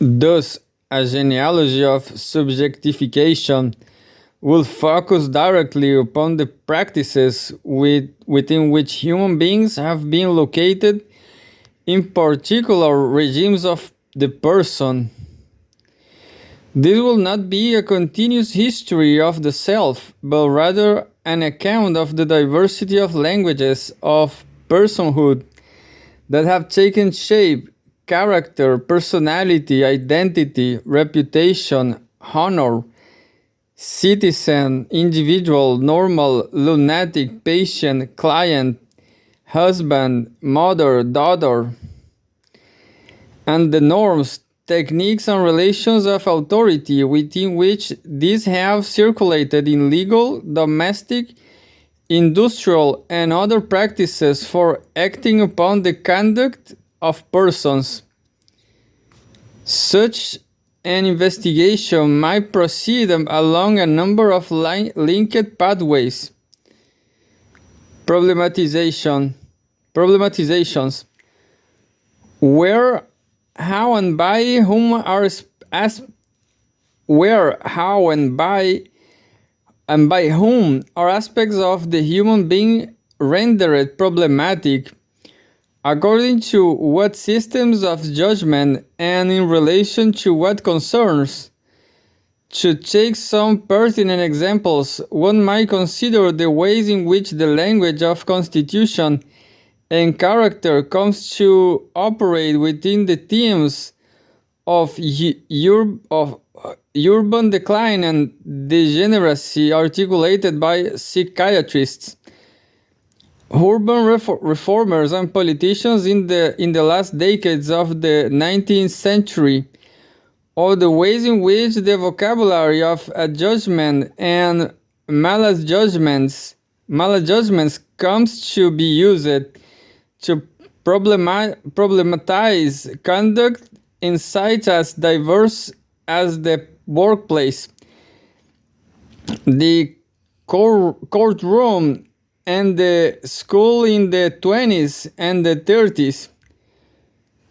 Thus, a genealogy of subjectification will focus directly upon the practices within which human beings have been located, in particular regimes of the person. This will not be a continuous history of the self, but rather an account of the diversity of languages of personhood that have taken shape, character, personality, identity, reputation, honor, citizen, individual, normal, lunatic, patient, client, husband, mother, daughter, and the norms, techniques, and relations of authority within which these have circulated in legal, domestic, industrial, and other practices for acting upon the conduct of persons. Such an investigation might proceed along a number of linked pathways. Problematizations. Where, how, and by whom are aspects of the human being rendered problematic, according to what systems of judgment and in relation to what concerns. To take some pertinent examples, one might consider the ways in which the language of constitution and character comes to operate within the themes of urban decline and degeneracy articulated by psychiatrists, urban reformers, and politicians in the last decades of the 19th century, or the ways in which the vocabulary of adjustment and maladjustments comes to be used to problematize conduct in sites as diverse as the workplace, the courtroom, and the school in the 20s and the 30s.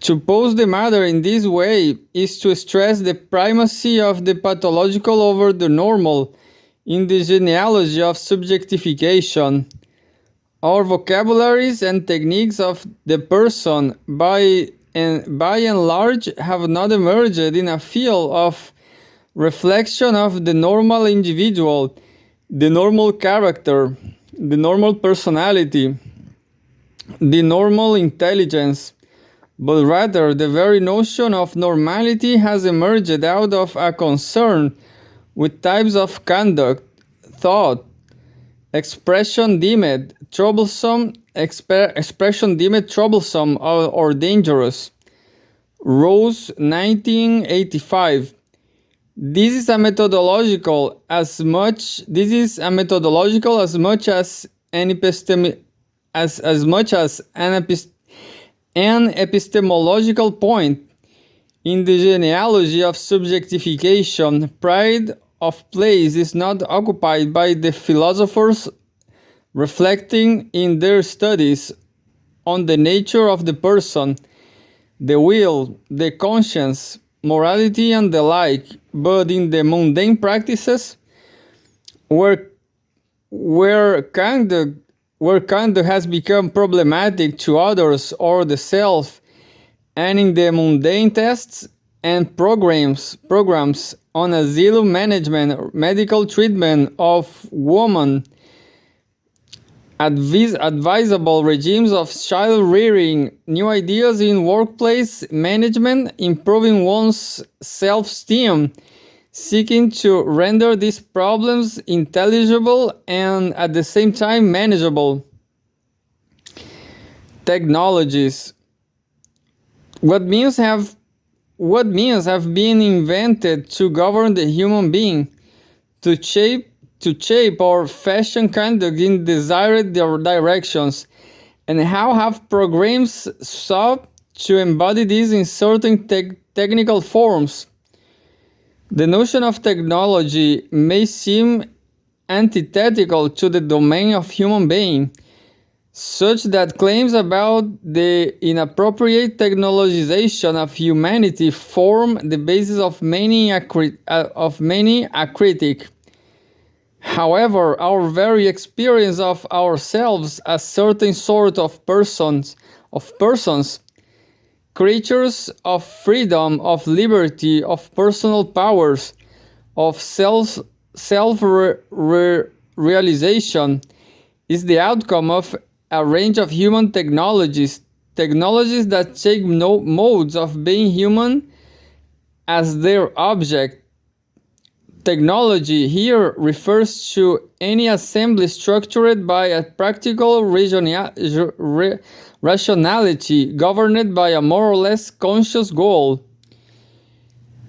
To pose the matter in this way is to stress the primacy of the pathological over the normal in the genealogy of subjectification. Our vocabularies and techniques of the person, by and large, have not emerged in a field of reflection of the normal individual, the normal character, the normal personality, the normal intelligence, but rather the very notion of normality has emerged out of a concern with types of conduct, thought, expression deemed troublesome or dangerous. Rose, 1985. This is a methodological as much as an epistemological point. In the genealogy of subjectification, pride of place is not occupied by the philosophers reflecting in their studies on the nature of the person, the will, the conscience, morality, and the like, but in the mundane practices where conduct has become problematic to others or the self, and in the mundane tests and programs on asylum management, medical treatment of women, advisable regimes of child rearing, new ideas in workplace management, improving one's self-esteem, seeking to render these problems intelligible and at the same time manageable. Technologies. What means have been invented to govern the human being, to shape or fashion conduct in desired directions, and how have programs sought to embody this in certain technical forms. The notion of technology may seem antithetical to the domain of human being, such that claims about the inappropriate technologization of humanity form the basis of many a critic. However, our very experience of ourselves as certain sort of persons, creatures of freedom, of liberty, of personal powers, of realization, is the outcome of a range of human technologies that take no modes of being human as their object. Technology here refers to any assembly structured by a practical rationality governed by a more or less conscious goal.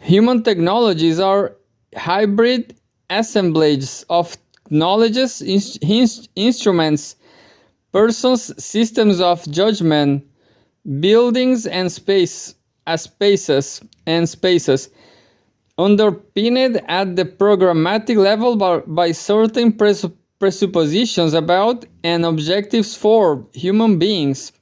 Human technologies are hybrid assemblages of knowledges, instruments, persons, systems of judgment, buildings, and spaces, underpinned at the programmatic level by certain presuppositions about and objectives for human beings.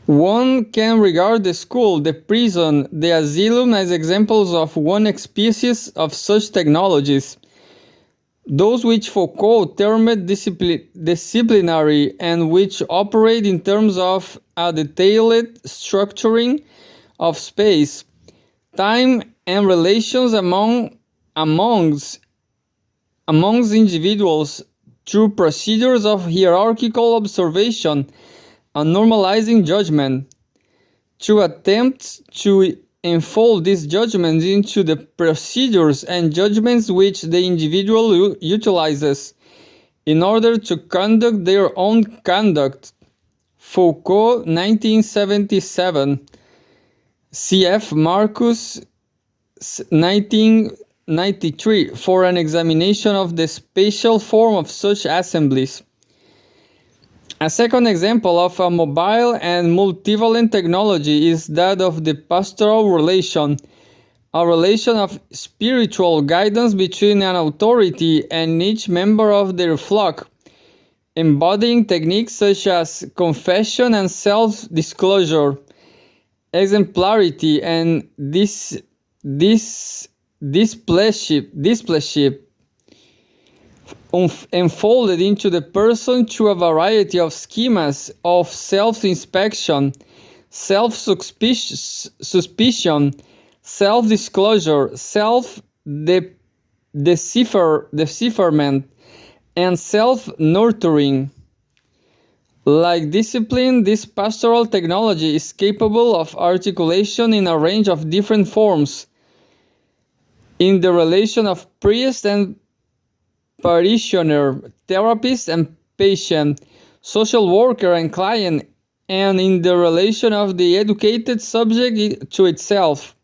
One can regard the school, the prison, the asylum as examples of one species of such technologies. Those which Foucault termed disciplinary and which operate in terms of a detailed structuring of space, time, and relations amongst individuals through procedures of hierarchical observation and normalizing judgment, through attempts to enfold these judgments into the procedures and judgments which the individual utilizes in order to conduct their own conduct. Foucault, 1977. C.F. Marcus, 1993, for an examination of the spatial form of such assemblies. A second example of a mobile and multivalent technology is that of the pastoral relation, a relation of spiritual guidance between an authority and each member of their flock, embodying techniques such as confession and self-disclosure, exemplarity, and discipleship, enfolded into the person through a variety of schemas of self-inspection, self-suspicion, self-disclosure, self-decipherment, and self-nurturing. Like discipline, this pastoral technology is capable of articulation in a range of different forms. In the relation of priest and parishioner, therapist and patient, social worker and client, and in the relation of the educated subject to itself.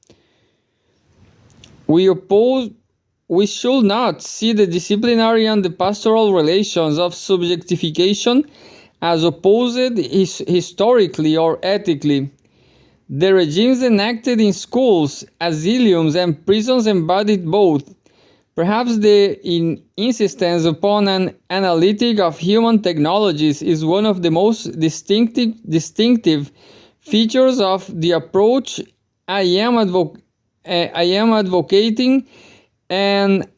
We should not see the disciplinary and the pastoral relations of subjectification as opposed historically or ethically. The regimes enacted in schools, asylums, and prisons embodied both. Perhaps the insistence upon an analytic of human technologies is one of the most distinctive features of the approach I am advocating, an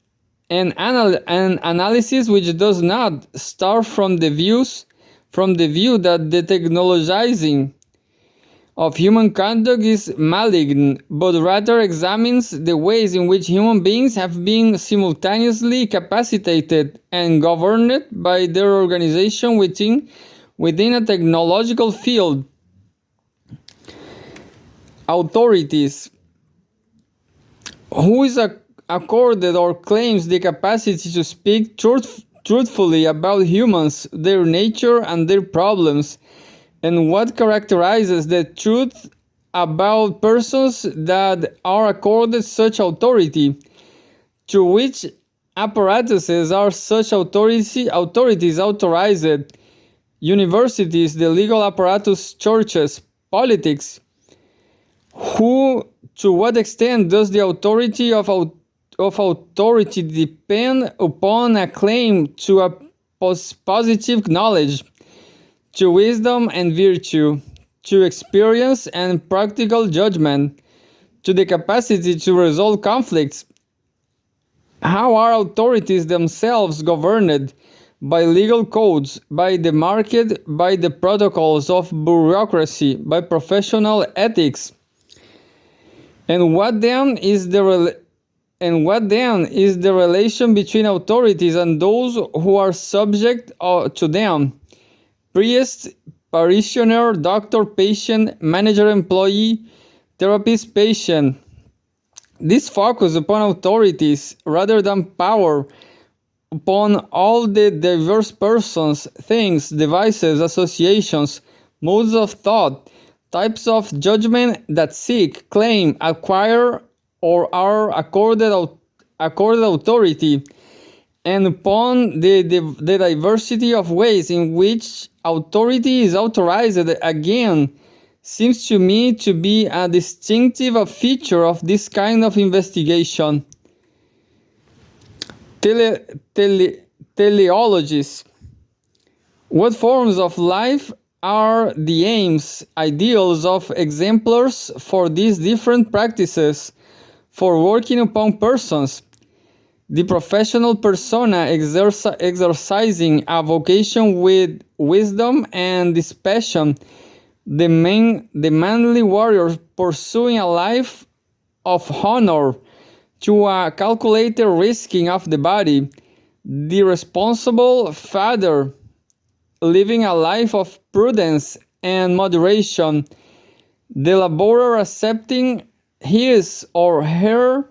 analysis which does not start from the view that the technologizing of human conduct is malign, but rather examines the ways in which human beings have been simultaneously capacitated and governed by their organization within a technological field. Authorities. Who is accorded or claims the capacity to speak truthfully about humans, their nature, and their problems, and what characterizes the truth about persons that are accorded such authority? Through which apparatuses are such authorities authorized? Universities, the legal apparatus, churches, politics. To what extent does the authority of authority depend upon a claim to a positive knowledge, to wisdom and virtue, to experience and practical judgment, to the capacity to resolve conflicts. How are authorities themselves governed? By legal codes, by the market, by the protocols of bureaucracy, by professional ethics. And what then is the relation between authorities and those who are subject to them? Priest, parishioner, doctor, patient, manager, employee, therapist, patient. This focus upon authorities rather than power, upon all the diverse persons, things, devices, associations, modes of thought, types of judgment that seek, claim, acquire, or are accorded authority, and upon the diversity of ways in which authority is authorized, again, seems to me to be a distinctive feature of this kind of investigation. Teleologies. What forms of life are the aims, ideals of exemplars for these different practices, for working upon persons? The professional persona exercising a vocation with wisdom and dispassion, the manly warrior pursuing a life of honor to a calculated risking of the body, the responsible father living a life of prudence and moderation, the laborer accepting his or her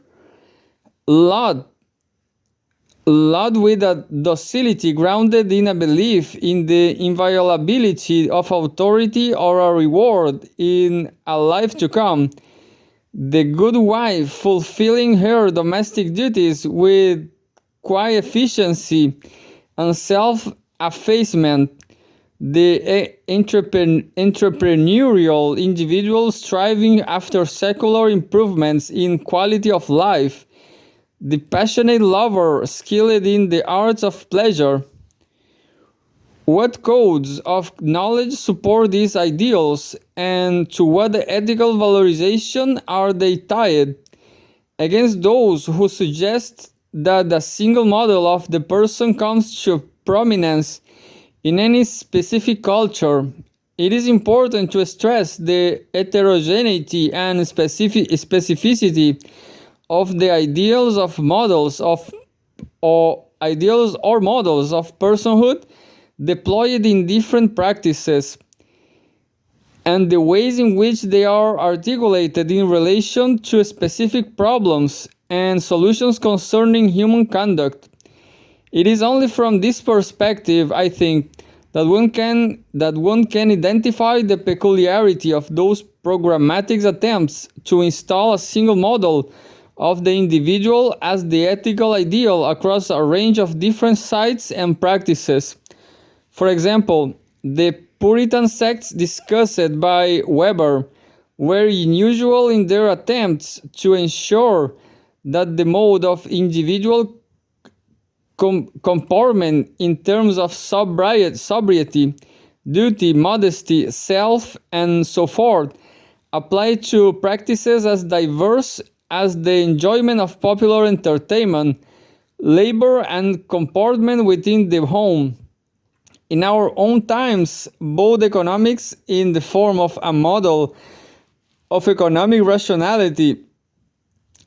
lot with a docility grounded in a belief in the inviolability of authority or a reward in a life to come, the good wife fulfilling her domestic duties with quiet efficiency and self-effacement, the entrepreneurial individual striving after secular improvements in quality of life, the passionate lover skilled in the arts of pleasure. What codes of knowledge support these ideals, and to what ethical valorization are they tied? Against those who suggest that a single model of the person comes to prominence in any specific culture, it is important to stress the heterogeneity and specificity of the ideals of models of or ideals or models of personhood deployed in different practices, and the ways in which they are articulated in relation to specific problems and solutions concerning human conduct. It is only from this perspective, I think, that one can identify the peculiarity of those programmatic attempts to install a single model of the individual as the ethical ideal across a range of different sites and practices. For example, the Puritan sects discussed by Weber were unusual in their attempts to ensure that the mode of individual comportment in terms of sobriety, duty, modesty, self, and so forth apply to practices as diverse as the enjoyment of popular entertainment, labor, and comportment within the home. In our own times, both economics in the form of a model of economic rationality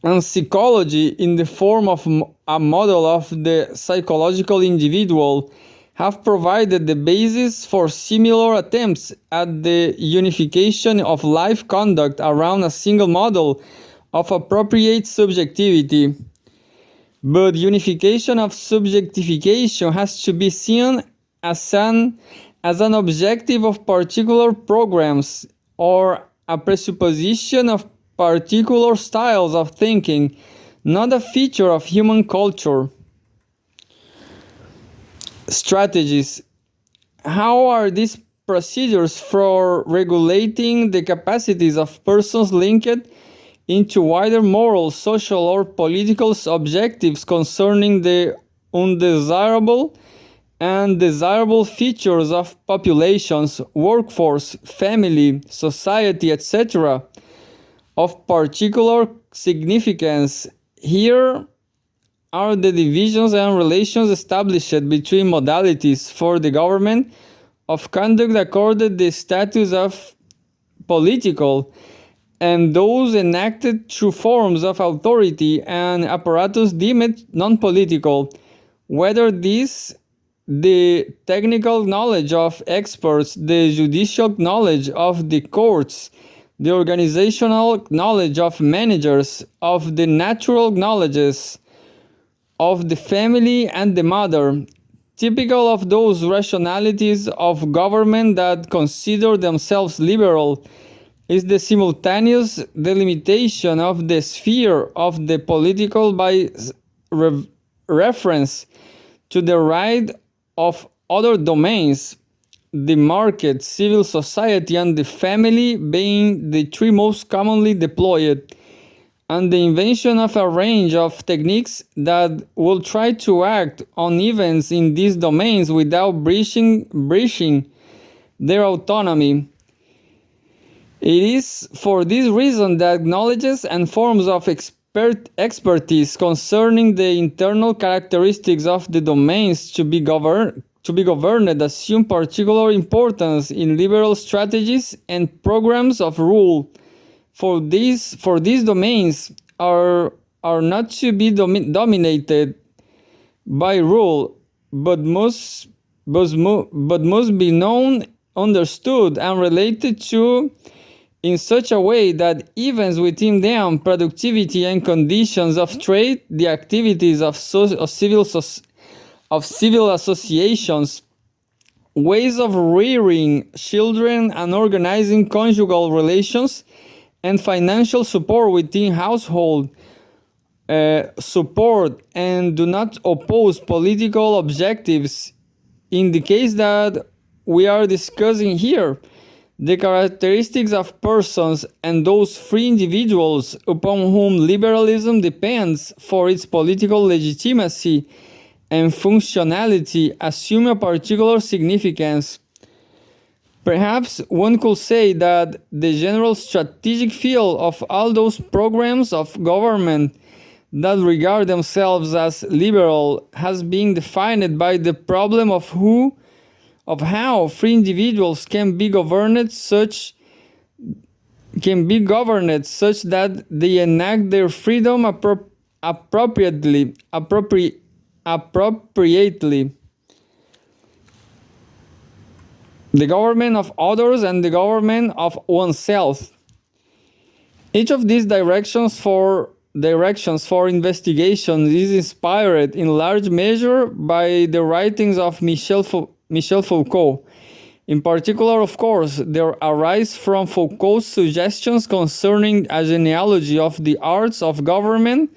and psychology in the form of a model of the psychological individual have provided the basis for similar attempts at the unification of life conduct around a single model of appropriate subjectivity. But unification of subjectification has to be seen as an objective of particular programs or a presupposition of particular styles of thinking, not a feature of human culture. Strategies. How are these procedures for regulating the capacities of persons linked into wider moral, social, or political objectives concerning the undesirable and desirable features of populations, workforce, family, society, etc., of particular significance. Here are the divisions and relations established between modalities for the government of conduct according the status of political, and those enacted through forms of authority and apparatus deemed non-political, whether this the technical knowledge of experts, the judicial knowledge of the courts, the organizational knowledge of managers, of the natural knowledges of the family and the mother, typical of those rationalities of government that consider themselves liberal, is the simultaneous delimitation of the sphere of the political by reference to the right of other domains, the market, civil society, and the family being the three most commonly deployed, and the invention of a range of techniques that will try to act on events in these domains without breaching their autonomy. It is for this reason that knowledges and forms of expertise concerning the internal characteristics of the domains to be governed assume particular importance in liberal strategies and programs of rule. For these domains are not to be dominated by rule, but must be known, understood, and related to in such a way that events within them, productivity and conditions of trade, the activities of civil associations, ways of rearing children and organizing conjugal relations, and financial support within household support, and do not oppose political objectives in the case that we are discussing here. The characteristics of persons and those free individuals upon whom liberalism depends for its political legitimacy and functionality assume a particular significance. Perhaps one could say that the general strategic field of all those programs of government that regard themselves as liberal has been defined by the problem of how free individuals can be governed such that they enact their freedom appropriately. The government of others and the government of oneself. Each of these directions for investigation is inspired in large measure by the writings of Michel Foucault. In particular, of course, they arise from Foucault's suggestions concerning a genealogy of the arts of government,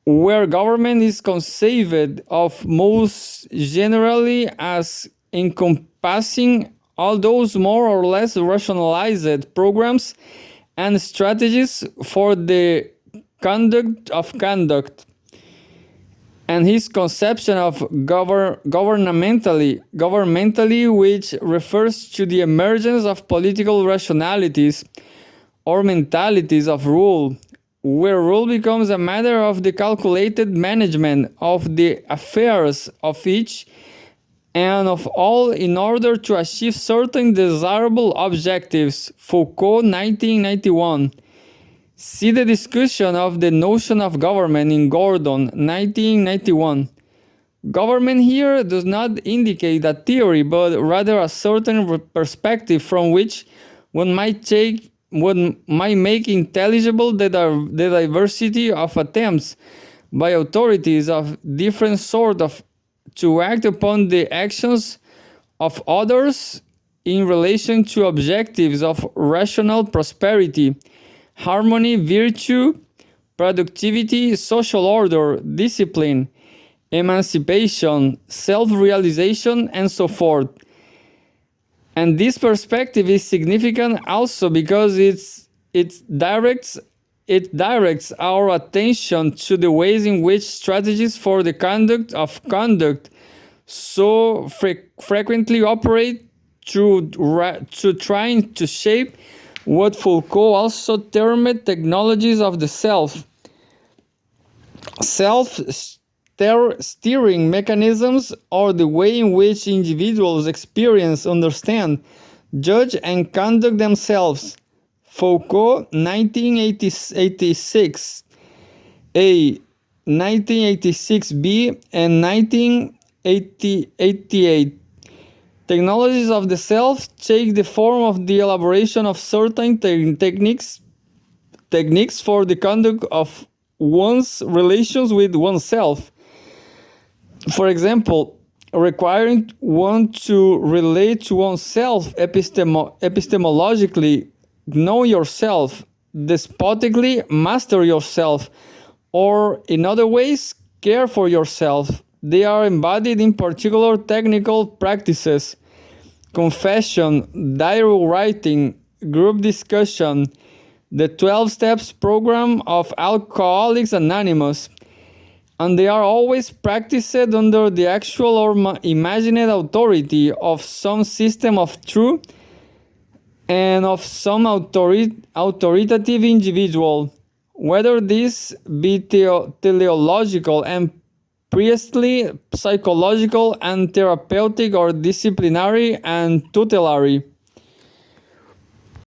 where government is conceived of most generally as encompassing all those more or less rationalized programs and strategies for the conduct of conduct, and his conception of governmentally, which refers to the emergence of political rationalities or mentalities of rule, where rule becomes a matter of the calculated management of the affairs of each and of all in order to achieve certain desirable objectives. Foucault, 1991. See the discussion of the notion of government in Gordon, 1991. Government here does not indicate a theory, but rather a certain perspective from which one might make intelligible the diversity of attempts by authorities of different sort to act upon the actions of others in relation to objectives of rational prosperity, harmony, virtue, productivity, social order, discipline, emancipation, self-realization, and so forth. And this perspective is significant also because it directs our attention to the ways in which strategies for the conduct so frequently operate to trying to shape what Foucault also termed technologies of the self-steering mechanisms, or the way in which individuals experience, understand, judge, and conduct themselves. Foucault, 1986, A, 1986b, and 1988. Technologies of the self take the form of the elaboration of certain techniques for the conduct of one's relations with oneself. For example, requiring one to relate to oneself epistemologically, know yourself, despotically master yourself, or in other ways, care for yourself. They are embodied in particular technical practices: confession, diary writing, group discussion, the 12 Steps program of Alcoholics Anonymous, and they are always practiced under the actual or imagined authority of some system of truth and of some authoritative individual, whether this be teleological and priestly, psychological and therapeutic, or disciplinary and tutelary.